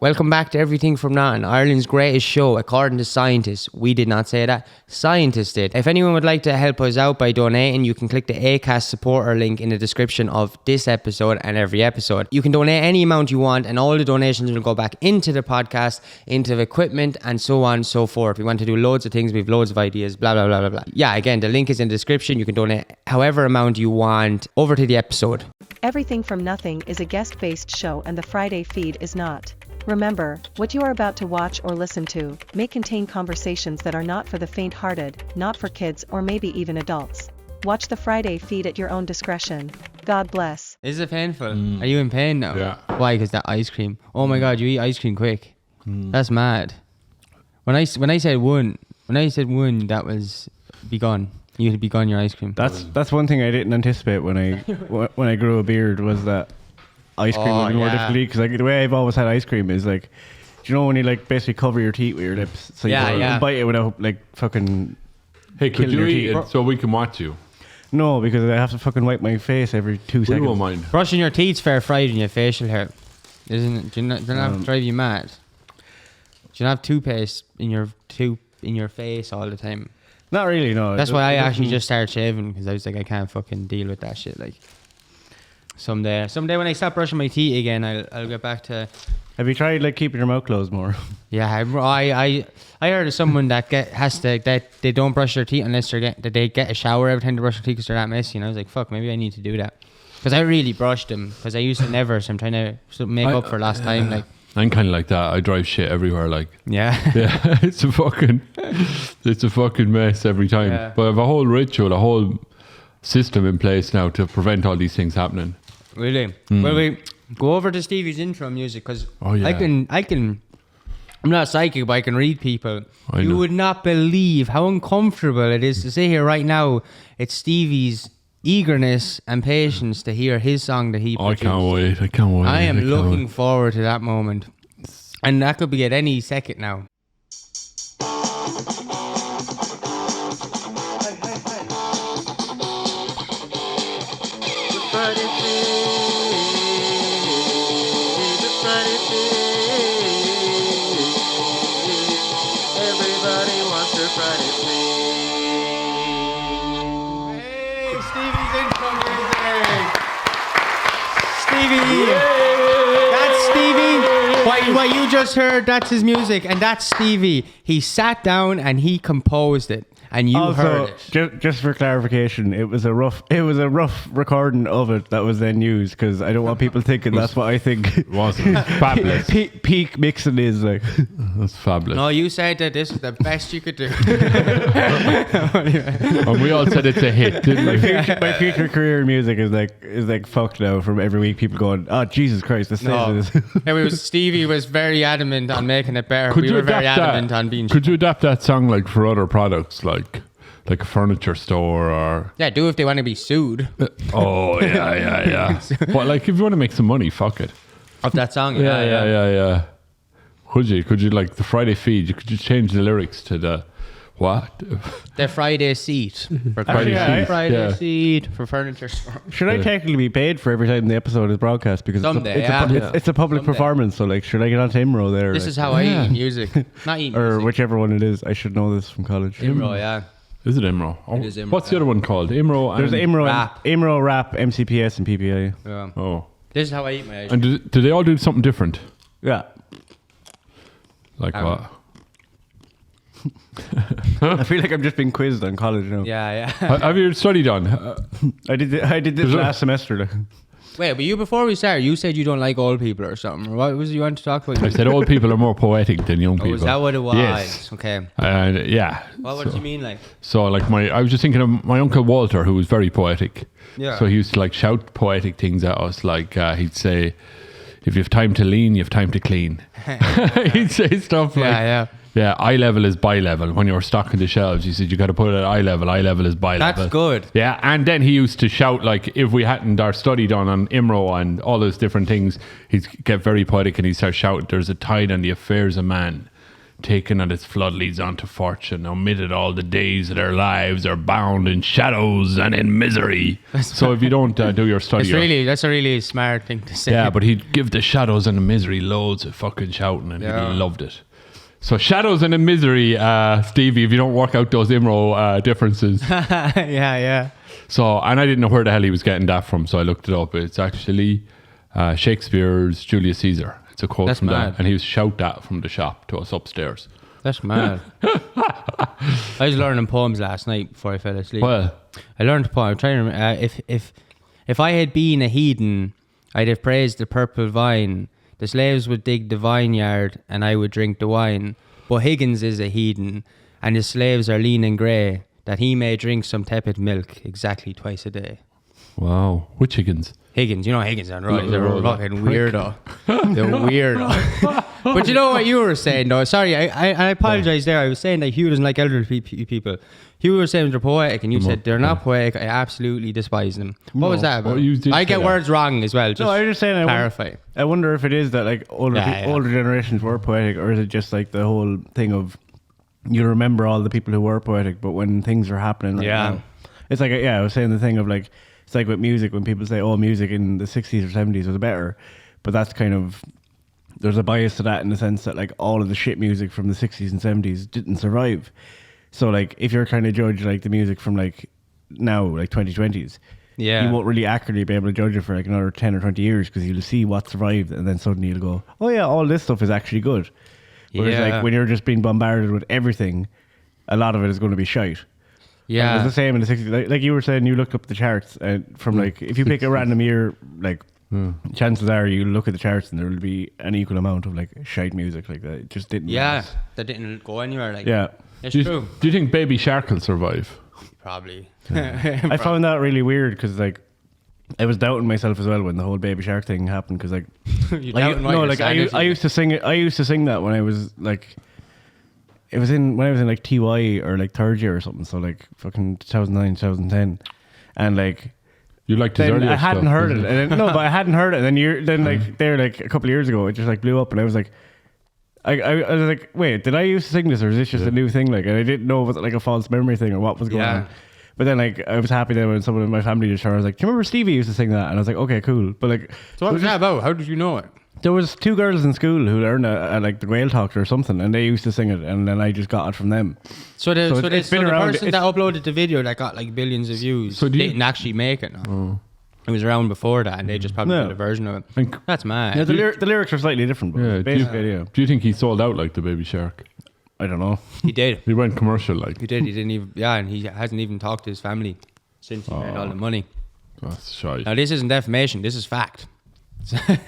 Welcome back to Everything from Nothing, Ireland's greatest show, according to scientists. We did not say that. Scientists did. If anyone would like to help us out by donating, you can click the Acast supporter link in the description of this episode and every episode. You can donate any amount you want, and all the donations will go back into the podcast, into the equipment, and so on and so forth. We want to do loads of things. We have loads of ideas, blah, blah, blah, blah, blah. Yeah, again, the link is in the description. You can donate however amount you want. Over to the episode. Everything from Nothing is a guest-based show, and the Friday feed is not. Remember, what you are about to watch or listen to may contain conversations that are not for the faint-hearted, not for kids or maybe even adults. Watch the Friday feed at your own discretion. God bless. Is it painful? Are you in pain now? Yeah. Why? Because that ice cream. Oh my God, you eat ice cream quick. That's mad. When I said one, that was begun. You had begun your ice cream. That's one thing I didn't anticipate when I grew a beard was that ice cream would be more difficult because like the way I've always had ice cream is like, do you know when you like basically cover your teeth with your lips so you bite it without like fucking could you eat it so we can watch you? No, because I have to fucking wipe my face every 2 seconds. We won't mind. Brushing your teeth's fair fried in your facial hair, isn't it? Do you not drive you mad? Do you not have toothpaste in your face all the time? Not really, no. That's why I actually just started shaving, because I was like, I can't fucking deal with that shit. Like, someday when I stop brushing my teeth again, I'll get back to. Have you tried like keeping your mouth closed more? Yeah, I heard of someone that they don't brush their teeth unless that they get a shower every time they brush their teeth because they're that messy. And I was like, fuck, maybe I need to do that, because I really brushed them because I used to never. So I'm trying to make up for last time. Like, I'm kind of like that. I drive shit everywhere. Like, yeah, it's a fucking mess every time. Yeah. But I have a whole ritual, a whole system in place now to prevent all these things happening. Really? Well, we go over to Stevie's intro music, because I can. I'm not psychic, but I can read people. You would not believe how uncomfortable it is to sit here right now. It's Stevie's eagerness and patience to hear his song that he produced. I can't wait. I am looking forward to that moment. And that could be at any second now. Everybody wants their Friday Hey, Stevie's intro music. Stevie. That's Stevie. What you just heard, that's his music, and that's Stevie. He sat down and he composed it, and you heard it. Just for clarification, it was a rough recording of it that was then used, because I don't want people thinking that's what I think. It wasn't. Fabulous. Peak mixing is like. That's fabulous. No, you said that this is the best you could do. And we all said it's a hit, didn't we? My future career in music is like fucked now. From every week, people going, "Oh Jesus Christ, this is." Stevie was very adamant on making it better. We were very adamant on being. Could you adapt that song like for other products, like a furniture store or? Yeah, do if they want to be sued. Oh yeah. But like, if you want to make some money, fuck it. Of that song. Yeah. Could you like the Friday feed? Could you change the lyrics to the what? The Friday seat for Friday seat for furniture store. Should I technically be paid for every time the episode is broadcast? Because it's a public performance. So like, should I get on to Imro there? This is how I eat music. Not eat music. Or whichever one it is. I should know this from college. Imro, yeah. Is it Imro? Oh, It is Imro, what's the other one called? Imro. There's Imro, Rap. Imro, Rap, MCPS, and PPA. Yeah. Oh. This is how I eat my ice. And do they all do something different? Yeah. Like what? I feel like I'm just being quizzed on college now. Yeah. Have you studied on? I did this last semester. Like. Wait, but before we start, you said you don't like old people or something. What was it you wanted to talk about? I said old people are more poetic than young people. Oh, is that what it was? Yes. Okay. Yeah. What do you mean, like? So like I was just thinking of my uncle Walter, who was very poetic. Yeah. So he used to like shout poetic things at us, like he'd say, "If you have time to lean, you have time to clean." He'd say stuff like, "Yeah, eye level is bi level." When you're stocking the shelves, he said you got to put it at eye level is bi level. That's good. Yeah, and then he used to shout, like, if we hadn't our study done on Imro and all those different things, he'd get very poetic and he'd start shouting, "There's a tide on the affairs of man. taken at its flood leads on to fortune, omitted all the days of their lives are bound in shadows and in misery. So if you don't do your study... That's a really smart thing to say. Yeah, but he'd give the shadows and the misery loads of fucking shouting, and he loved it. So shadows and the misery, Stevie, if you don't work out those IMRO differences. Yeah. So, and I didn't know where the hell he was getting that from, so I looked it up. It's actually Shakespeare's Julius Caesar. It's a quote from that, and he was shout that from the shop to us upstairs. That's mad. I was learning poems last night before I fell asleep. Well, I learned a poem. I'm trying to remember. If I had been a heathen, I'd have praised the purple vine. The slaves would dig the vineyard, and I would drink the wine. But Higgins is a heathen, and his slaves are lean and grey, that he may drink some tepid milk exactly twice a day. wow. Which Higgins? Higgins, you know Higgins on right? They're a fucking weirdo. They're weirdo. But you know what you were saying though? Sorry, I apologize there. I was saying that Hugh doesn't like elderly people. Hugh was saying they're poetic, and you said they're not poetic. I absolutely despise them. What was that about? I get words wrong as well. Just I was just saying. Clarify. I wonder if it is that like older generations were poetic, or is it just like the whole thing of you remember all the people who were poetic, but when things are happening right now, it's like I was saying the thing of like. It's like with music, when people say, oh, music in the 60s or 70s was better. But that's kind of, there's a bias to that in the sense that like all of the shit music from the 60s and 70s didn't survive. So like if you're trying to judge like the music from like now, like 2020s, you won't really accurately be able to judge it for like another 10 or 20 years because you'll see what survived and then suddenly you'll go, oh yeah, all this stuff is actually good. Whereas like when you're just being bombarded with everything, a lot of it is going to be shite. Yeah, it was the same in the 60s. Like you were saying, you looked up the charts from like if you pick a random year, like chances are you look at the charts and there will be an equal amount of like shite music like that. It just didn't. Yeah, that didn't go anywhere. Like it's true. Do you think Baby Shark will survive? Probably. I found that really weird because like I was doubting myself as well when the whole Baby Shark thing happened because like I used to sing it. I used to sing that when I was like. It was when I was in like TY or like third year or something, so like fucking 2009, 2010, and like you liked his earlier I hadn't stuff, heard it, and then, but I hadn't heard it, and then like there like a couple of years ago, it just like blew up, and I was like, I was like, wait, did I used to sing this, or is this just a new thing? Like, and I didn't know if it was like a false memory thing or what was going on. But then like I was happy then when someone in my family just started, I was like, do you remember Stevie used to sing that? And I was like, okay, cool. But like, so what was that about? How did you know it? There was two girls in school who learned like the Gael Talk or something, and they used to sing it, and then I just got it from them. So the person that uploaded the video that got like billions of views didn't actually make it. No. It was around before that, and they just probably did a version of it. That's mad. Yeah, the lyrics are slightly different. But do you think he sold out like the Baby Shark? I don't know. He did. He went commercial like. He did. He didn't even. Yeah, and he hasn't even talked to his family since he made all the money. That's shy. Now this isn't defamation. This is fact.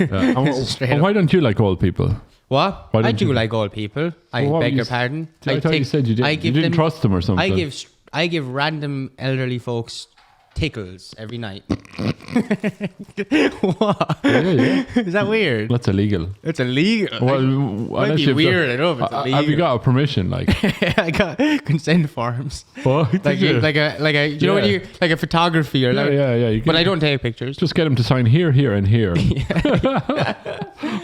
Why don't you like old people? What? I do like old people. I beg your pardon. I thought you said you didn't. You didn't trust them or something. I give random elderly folks tickles every night. What? Yeah. Is that weird? That's illegal. It's illegal. Well, might be weird. I know if it's illegal. Have you got a permission? Like, I got consent forms. What? Like you know when you like a photography or yeah. But I don't take pictures. Just get them to sign here, and here.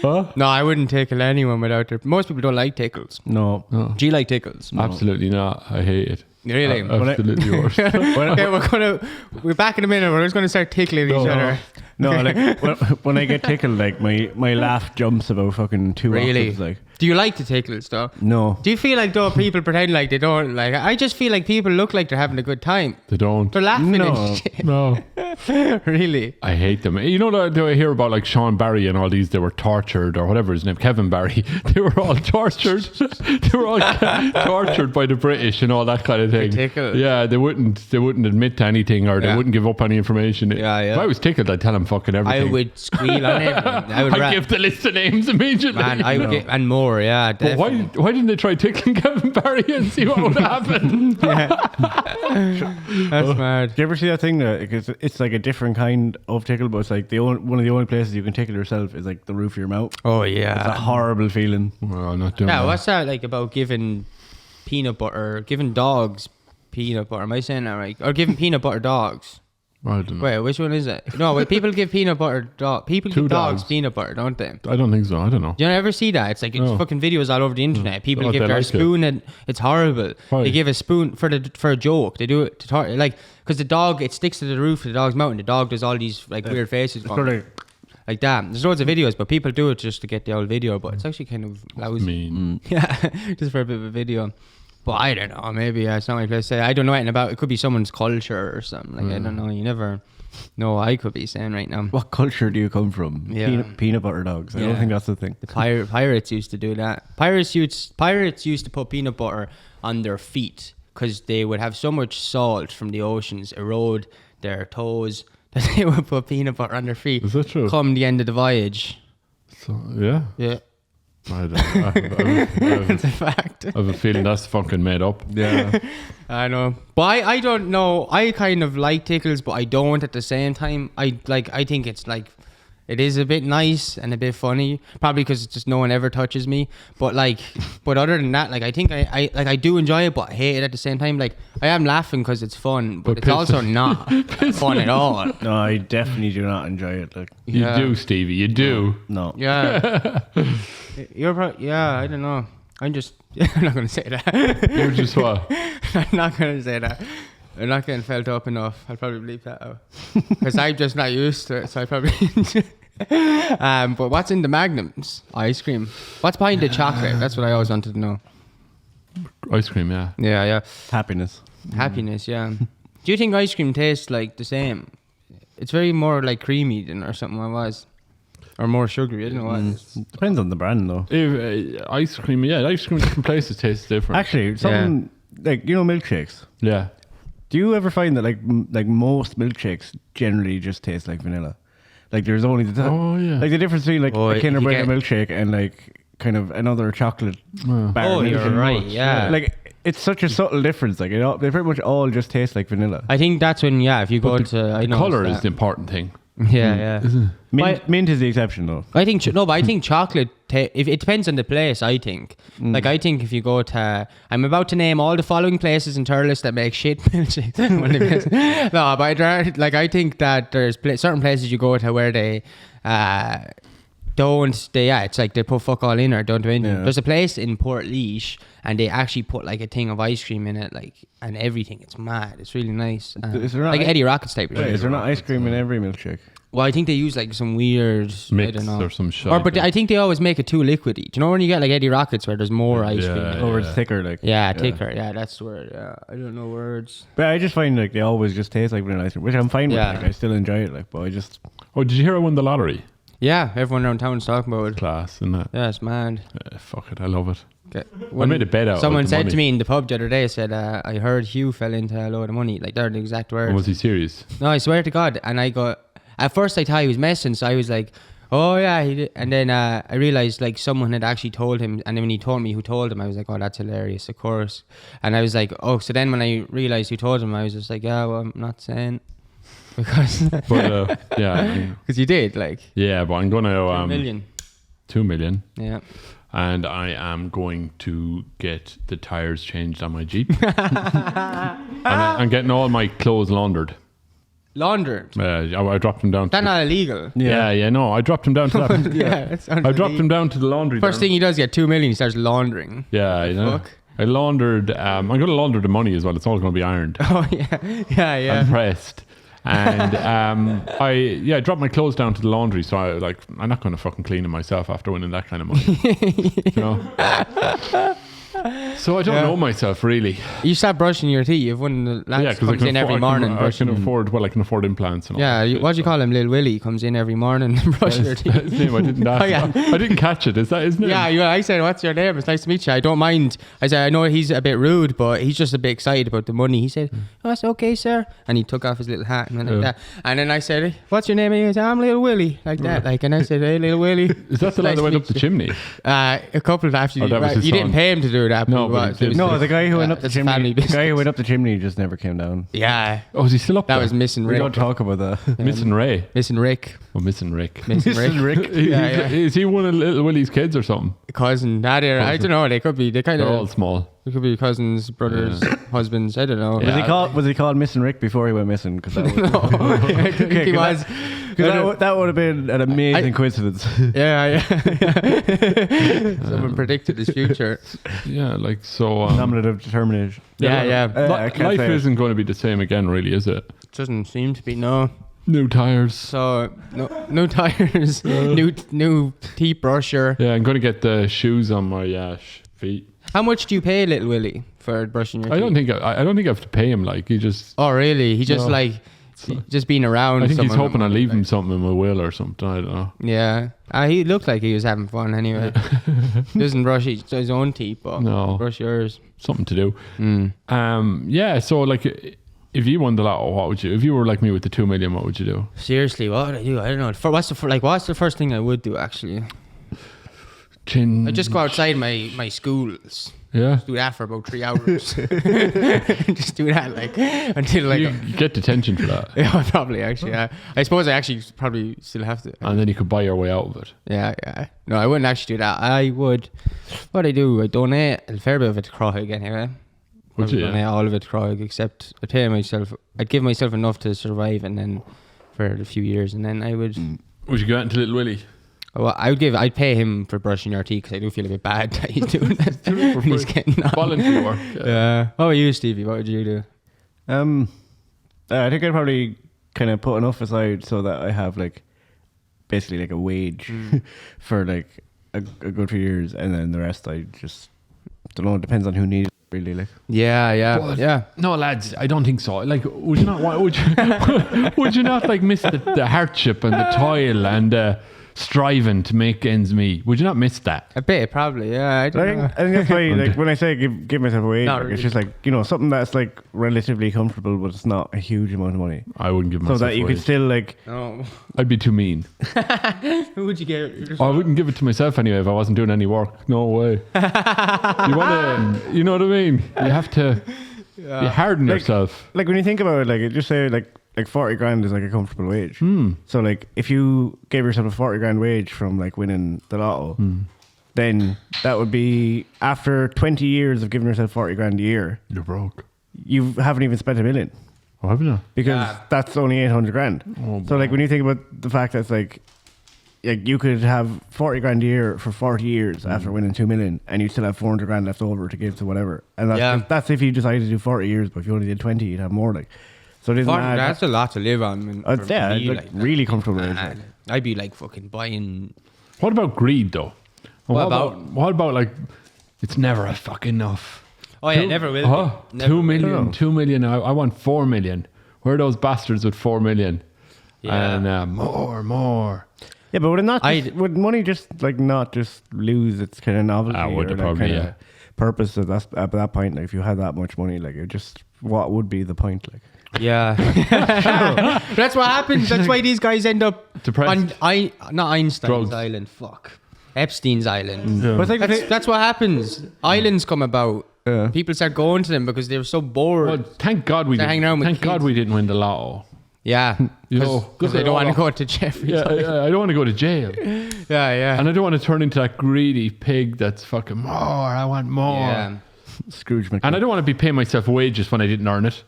Huh? No, I wouldn't tickle anyone without their. Most people don't like tickles. No. Do you like tickles? No. Absolutely not. I hate it. Really? Absolutely worst. Okay, we're back in a minute. We're just gonna start tickling each other. No, like when I get tickled, like my laugh jumps about fucking 2 octaves. Like, do you like to tickle stuff? No. Do you feel like though people pretend like they don't like? I just feel like people look like they're having a good time. They don't. They're laughing and shit. No. Really? I hate them. You know, do I hear about like Sean Barry and all these? They were tortured, or whatever his name, Kevin Barry. They were all tortured. They were all tortured by the British and all that kind of thing. Tickled. Yeah, they wouldn't admit to anything, or they wouldn't give up any information. Yeah. If I was tickled, I'd tell him fucking everything. I would squeal on everything. I'd give the list of names immediately. Man, I would and more. Yeah. But why didn't they try tickling Kevin Barry and see what would happen? That's mad. Do you ever see that thing that it's like a different kind of tickle, but it's like one of the only places you can tickle yourself is like the roof of your mouth. Oh yeah, it's a horrible feeling. Well, I'm not doing that. What's that like about giving dogs peanut butter? Am I saying that right? Or giving peanut butter dogs? I don't know. Wait, which one is it? No, wait, people give peanut butter. People give dogs peanut butter, don't they? I don't think so. I don't know. Do you ever see that? It's like it's fucking videos all over the internet. People Oh, give they their like spoon and it's horrible. Why? They give a spoon for a joke. They do it to like because the dog it sticks to the roof of the dog's mouth and the dog does all these like weird faces. Like that. There's loads of videos, but people do it just to get the old video. But it's actually kind of lousy. Mean. Yeah, just for a bit of a video. But I don't know. Maybe it's not my place to say. I don't know anything about it. It could be someone's culture or something. Like I don't know. You never know what I could be saying right now. What culture do you come from? Yeah. Peanut butter dogs. I don't think that's the thing. The pirates used to do that. Pirates used to put peanut butter on their feet because they would have so much salt from the oceans erode their toes that they would put peanut butter on their feet. Is that true? Come the end of the voyage. So, yeah. Yeah. I don't know. It's a fact. I have a feeling that's fucking made up. Yeah. I know. But I don't know. I kind of like tickles, but I don't at the same time. I think it's like, it is a bit nice and a bit funny. Probably because it's just no one ever touches me. But other than that, like I think I do enjoy it, but I hate it at the same time. Like I am laughing because it's fun, but it's also not fun at all. No, I definitely do not enjoy it. Like You do, Stevie. You do. no. Yeah. I don't know. I'm not going to say that. You're just what? I'm not going to say that. I'm not getting felt up enough. I'll probably leave that out. Because I'm just not used to it, so I probably... but what's in the Magnums? Ice cream. What's behind the chocolate? That's what I always wanted to know. Ice cream, yeah. Yeah. Happiness. Happiness, yeah. Do you think ice cream tastes like the same? It's very more like creamy than or something it was. Or more sugary, I don't know what it is. Depends on the brand though. If, ice cream in different places tastes different. Actually, something like milkshakes. Yeah. Do you ever find that like most milkshakes generally just taste like vanilla? Like there's only like the difference between like a Kinder Bueno milkshake and like kind of another chocolate bar. Oh, you're right. Yeah. Like it's such a subtle difference. Like they pretty much all just taste like vanilla. I think that's when if you go to the color is the important thing. Yeah. Mint is the exception though. I think I think chocolate. If it depends on the place, I think. Like I think if you go to, I'm about to name all the following places in Thurles that make shit milkshakes. No, but I think that there's certain places you go to where they it's like they put fuck all in or don't do anything. Yeah. There's a place in Portlaoise and they actually put like a thing of ice cream in it, like, and everything. It's mad. It's really nice. Is there not like Eddie Rockets type. Is there not ice cream in every milkshake? Well, I think they use like some weird mix I don't know. or some shit. But I think they always make it too liquidy. Do you know when you get like Eddie Rockets where there's more ice cream? Or it's thicker, like thicker. Yeah, that's the word. Yeah, I don't know words. But I just find like they always just taste like vanilla ice cream, which I'm fine with. Like, I still enjoy it. Like, but I just. Oh, did you hear I won the lottery? Yeah, everyone around town's talking about it. Class, isn't it? Yeah, it's mad. Fuck it, I love it. Okay. I made a bet out. Someone said money. to me in the pub the other day, said, I heard Hugh fell into a load of money. Like, they're the exact words. Or was he serious? No, I swear to God. And I got, at first I thought he was messing, so I was like, oh yeah, he did. And then I realized like someone had actually told him, and then when he told me who told him, I was like, oh, that's hilarious, of course. And I was like, oh, so then when I realized who told him, I was just like, yeah, well, I'm not saying. Because because you did, like. Yeah, but I'm gonna 2 million. 2 million. Yeah. And I am going to get the tires changed on my Jeep. And I'm getting all my clothes laundered. Laundered? I dropped them down. That's not illegal. Yeah, no, I dropped them down to that. Yeah, I dropped them down to the laundry. First thing he does, get 2 million, he starts laundering. Yeah, I know. Fuck. I laundered. I'm going to launder the money as well. It's all going to be ironed. Oh yeah. And pressed. And I dropped my clothes down to the laundry, so I'm not going to fucking clean them myself after winning that kind of money. You know? So I don't know myself really. You start brushing your teeth. You've one of the lads comes in every morning. I can afford implants and all. Yeah, what do you call him? Lil Willie comes in every morning and brushes your teeth. His name, I didn't ask. I didn't catch it. Is that his name? Yeah, I said, what's your name? It's nice to meet you. I don't mind. I said, I know he's a bit rude, but he's just a bit excited about the money. He said, oh, that's okay, sir. And he took off his little hat and went like that. And then I said, what's your name? And he said, I'm Lil Willie. Like that. And I said, hey, Lil Willie. Is that the lad that went up the chimney? A couple of after you was his didn't son. pay him to do that. No, but but he did. No, the guy who went up the it's a family chimney. The guy who business. went up the chimney just never came down. Yeah, Oh, is he still up that there? was missing We Rick. don't talk about that. Missing Ray. Missing Rick. Oh, missing Rick. Missing Rick. Is he one of Little Willie's kids or something? Cousin. I don't know. They could be. They kind They're all of. small. They could be cousins, brothers, husbands. I don't know. Yeah. Was he called Missing Rick before he went missing? Because that was, I think he was. that would have been an amazing coincidence. Yeah. Someone predicted his future. Yeah, like so. Nominative determination. Yeah. I can't Life say it. isn't going to be the same again, really, is it? Doesn't seem to be. No. New tires. So no tires. New teeth brusher. Yeah, I'm going to get the shoes on my feet. How much do you pay Little Willie for brushing your teeth? I don't think I have to pay him. Like he just. Oh really? He just just being around. I think he's someone hoping I would, leave like- him something in my will or something. I don't know. Yeah. He looked like he was having fun anyway. Doesn't brush his own teeth, but No. brush yours. Something to do. Yeah. So like, if you won the lotto, what would you? If you were like me with the 2 million, what would you do? Seriously, what would I do? I don't know. What's the first thing I would do actually? Chin. I'd just go outside my schools. Yeah. Do that for about 3 hours. Just do that like until like You get detention for that, yeah, probably actually. Yeah. I suppose I actually probably still have to. and then you could buy your way out of it. Yeah. No, I wouldn't actually do that. I would. What I do? I donate a fair bit of it to Croig anyway. Would you? Donate Yeah. all of it to Croig, except I'd give myself enough to survive, and then for a few years, and then I would. Would you go out into Little Willie? Well, I'd pay him for brushing your teeth because I do feel a bit bad that he's doing that. for He's free. getting on. Volunteer work. Yeah. What about you, Stevie? What would you do? I think I'd probably kind of put enough aside so that I have like basically like a wage for like a good few years, and then the rest I just don't know. It depends on who needs it, really. Like Yeah. No, lads, I don't think so. Like, would you not? Would you not like miss the hardship and the toil and striving to make ends meet? Would you not miss that? A bit, probably. Yeah, I don't know. I think that's why, like, when I say give myself a wage, Not like, really. it's just like, you know, something that's like relatively comfortable, but it's not a huge amount of money, I wouldn't give so myself that you a could wage. still like. No. I'd be too mean. Who would you get? I wouldn't give it to myself anyway if I wasn't doing any work. No way. You want to, you know what I mean? You have to you harden Like- yourself. Like when you think about it, like it just say like 40 grand is like a comfortable wage. Hmm. So like if you gave yourself a 40 grand wage from like winning the lotto, then that would be after 20 years of giving yourself 40 grand a year, You're broke. you haven't even spent $1 million. Oh, haven't you? Because that's only 800 grand. Oh, So like when you think about the fact that it's like you could have 40 grand a year for 40 years after winning 2 million, and you still have 400 grand left over to give to whatever. And that's if you decided to do 40 years, but if you only did 20, you'd have more. Like, so it isn't mad. That's a lot to live on. for Yeah, me, like really comfortable wage. Like. I'd be like fucking buying. What about greed though? And What about? what about like it's never a fucking enough? Oh yeah, never will. Huh? be. Never 2 million, will. 2 million. I want 4 million. Where are those bastards with 4 million? Yeah. And more. Yeah, but would money just like not just lose its kind of novelty Would or it that probably, kind of yeah. purpose at that point? Like if you had that much money, like it just what would be the point? Like Yeah. That's what happens. That's why these guys end up Depressed. on not Einstein's Drugs. island. Fuck. Epstein's island. Yeah. But it's like That's what happens. Islands come about. Yeah. People start going to them because they're so bored. Well, thank God we They're hanging around with thank God kids. we didn't win the lotto. Yeah. You know, Because they don't want to go to Jeffrey's. Yeah, I don't want to go to jail, Yeah. and I don't want to turn into that greedy pig that's fucking more. I want more. Yeah. Scrooge McDuck. And I don't want to be paying myself wages when I didn't earn it.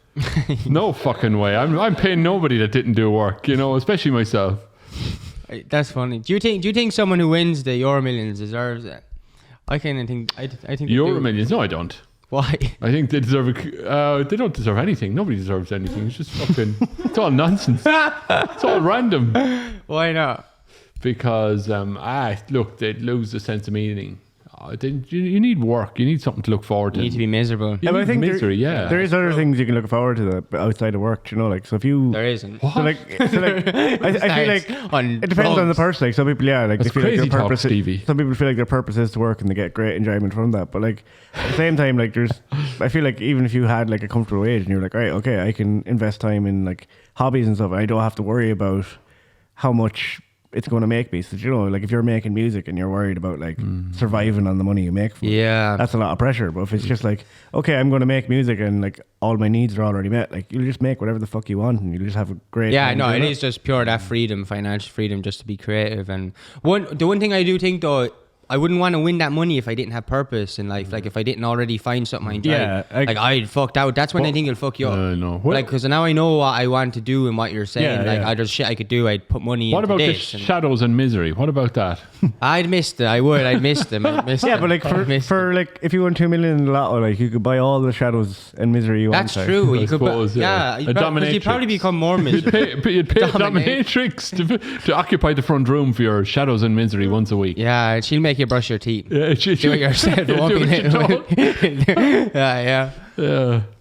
No fucking way. I'm paying nobody that didn't do work, you know, especially myself. That's funny. Do you think someone who wins the Euromillions deserves it? I kind of think. I think they do. Euromillions? No, I don't. Why? I think they deserve. They don't deserve anything. Nobody deserves anything. It's just fucking. It's all nonsense. It's all random. Why not? Because look, they'd lose the sense of meaning. You need work. You need something to look forward to. You need to be miserable. You Yeah, but I need think misery. there is other things you can look forward to that outside of work. You know, like so if you There isn't. What? so like I feel like it depends on the person. Like some people, like That's they feel like crazy their talk, purpose. Stevie. Some people feel like their purpose is to work and they get great enjoyment from that. But like at the same time, like I feel like even if you had like a comfortable wage and you're like, right, okay, I can invest time in like hobbies and stuff, and I don't have to worry about how much it's going to make me. So, you know, like if you're making music and you're worried about like surviving on the money you make from it, that's a lot of pressure. But if it's just like, okay, I'm going to make music and like all my needs are already met, like you'll just make whatever the fuck you want and you'll just have a great time no, doing it is just pure that freedom, financial freedom, just to be creative. And the one thing I do think though, I wouldn't want to win that money if I didn't have purpose in life. Like if I didn't already find something I enjoy. Yeah, like I'd fucked out. That's when I think it'll fuck you up. No. Like because now I know what I want to do and what you're saying. Yeah, like there's shit I could do. I'd put money What into about the this. shadows and misery? What about that? I'd missed it. I would. I'd missed them. Yeah, but like for like if you won 2 million in the lotto, like you could buy all the shadows and misery you want. That's true. You could suppose, you'd probably become more miserable. You'd pay a dominatrix to occupy the front room for your shadows and misery once a week. Yeah, she'll make you brush your teeth. Yeah, Do it yourself. It won't be Yeah,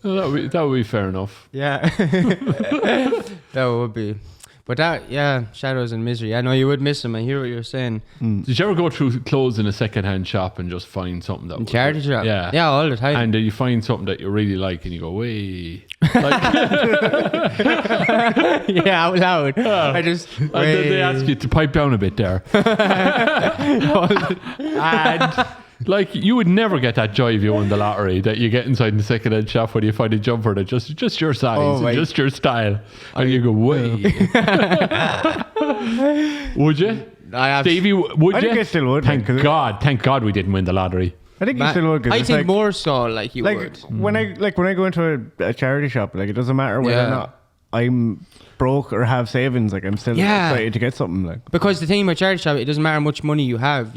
that would be fair enough. Yeah. That would be. But shadows and misery. I know you would miss them. I hear what you're saying. Did you ever go through clothes in a second-hand shop and just find something that charity shop? Yeah, all the time. And you find something that you really like and you go, "Way!" Yeah, out loud. I just. And then they ask you to pipe down a bit there. And like you would never get that joy if you won the lottery that you get inside the second-hand shop when you find a jumper that's just your size and just your style, and you go, "Way!" Would you? Stevie, would you? I think I still would. Thank God we didn't win the lottery. I think you still would. I think more so like you would. When I go into a charity shop, like it doesn't matter whether or not I'm broke or have savings, like I'm still excited to get something. Like because the thing about charity shop, it doesn't matter how much money you have,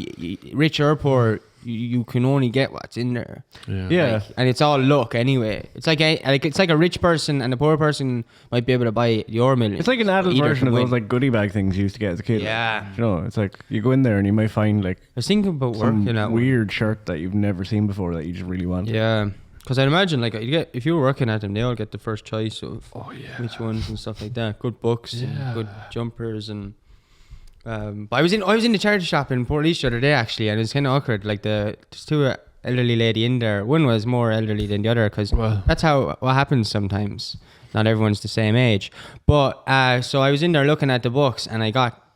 rich or poor. You can only get what's in there. Yeah. And it's all luck anyway. It's like a rich person and a poor person might be able to buy Euromillions. It's like an adult version of those like goodie bag things you used to get as a kid. Yeah. Like, you know, it's like you go in there and you might find like I was thinking about some working at weird shirt that you've never seen before that you just really want. Yeah. Because I'd imagine like if you were working at them, they all get the first choice of which ones and stuff like that. Good books and good jumpers and. But I was in the charity shop in Port the other day actually, and it was kind of awkward. Like there's two elderly lady in there. One was more elderly than the other because that's what happens sometimes. Not everyone's the same age. But so I was in there looking at the books, and I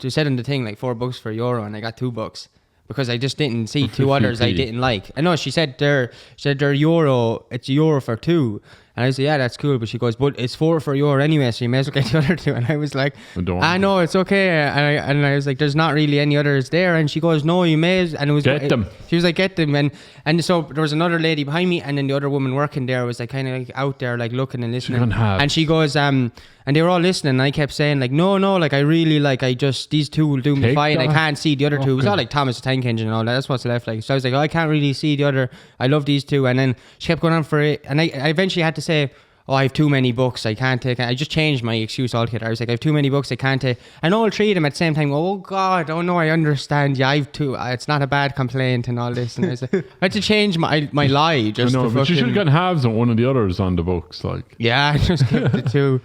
said in the thing like 4 books for €1, and I got 2 books because I just didn't see 2 others I didn't like. I know she said they're €1. It's €1 for 2. And I said, yeah, that's cool. But she goes, but it's 4 for €1 anyway, so you may as well get the other 2. And I was like, no, it's okay. And I was like, there's not really any others there. And she goes, no, you may as. And it was get them. She was like, get them. And so there was another lady behind me, and then the other woman working there was like kind of like out there like looking and listening. And she goes, and they were all listening. And I kept saying like, no, like I really like these 2 will do me fine. I can't see the other 2. It was all like Thomas the Tank Engine and all that. That's what's left like. So I was like, I can't really see the other. I love these 2. And then she kept going on for it, and I eventually had to say, I have too many books, I can't take it. I just changed my excuse altogether. I was like, I have too many books, I can't take. And all 3 of them at the same time, oh God, oh no, I understand. Yeah, I have 2. It's not a bad complaint and all this. And I was like, I had to change my lie. Just but you should have gotten halves on one of the others on the books. Like. Yeah, I just kept the 2.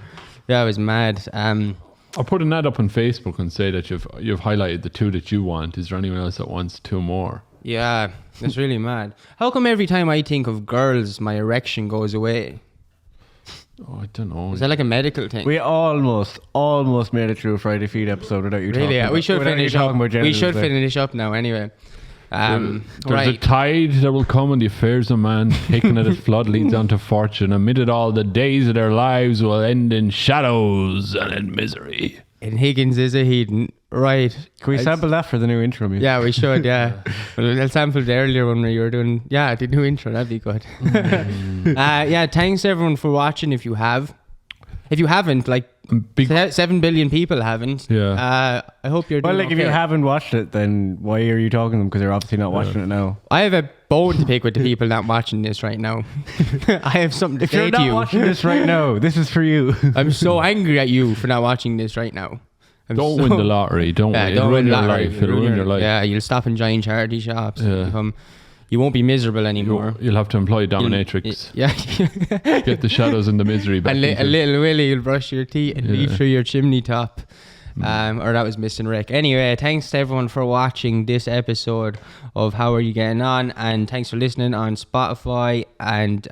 Yeah, I was mad. I'll put an ad up on Facebook and say that you've highlighted the 2 that you want. Is there anyone else that wants 2 more? Yeah, it's really mad. How come every time I think of girls, my erection goes away? Oh, I don't know. Is that like a medical thing? We almost made it through a Friday Feed episode without you talking. Really? Yeah, we should finish up. We should finish up now anyway. There's a tide that will come, and the affairs of man, taken at its flood, leads on to fortune. Amid it all, the days of their lives will end in shadows and in misery. And Higgins is a heathen. Right. Can we sample that for the new intro music? Yeah, we should, yeah. Well, I'll sample the earlier one where you were doing, the new intro. That'd be good. Thanks everyone for watching if you have. If you haven't, like 7 billion people haven't. Yeah. I hope you're doing if you haven't watched it, then why are you talking to them? Because they're obviously not watching it now. I have a bone to pick with the people not watching this right now. I have something to say to you. If you're not watching this right now, this is for you. I'm so angry at you for not watching this right now. Don't win the lottery. Don't win. It'll ruin your life. It'll ruin your life. Yeah, you'll stop enjoying charity shops. Yeah. You won't be miserable anymore. You'll have to employ a dominatrix. Get the shadows and the misery back. A little Willie, you'll brush your teeth and leave through your chimney top. Or that was missing Rick. Anyway, thanks to everyone for watching this episode of How Are You Getting On, and thanks for listening on Spotify. And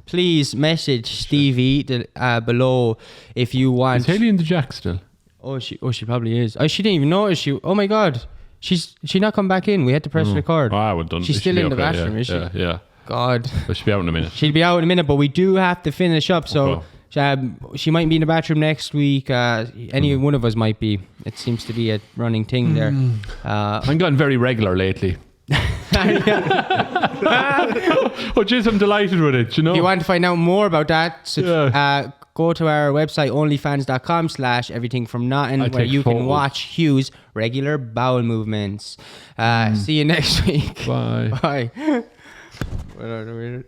please message Stevie below if you want. Is Haley in the Jack still? Oh, she probably is. Oh, she didn't even notice you. Oh my God. She not come back in. We had to press record. Well done. She's still in the bathroom, is she? Yeah. God. But she'll be out in a minute. She'll be out in a minute, but we do have to finish up. So she might be in the bathroom next week. Any one of us might be. It seems to be a running thing there. I'm gotten very regular lately. Oh, jeez, I'm delighted with it. You know, if you want to find out more about that, go to our website onlyfans.com/everythingfromnothing, where you can watch Hugh's regular bowel movements. See you next week. Bye. Bye.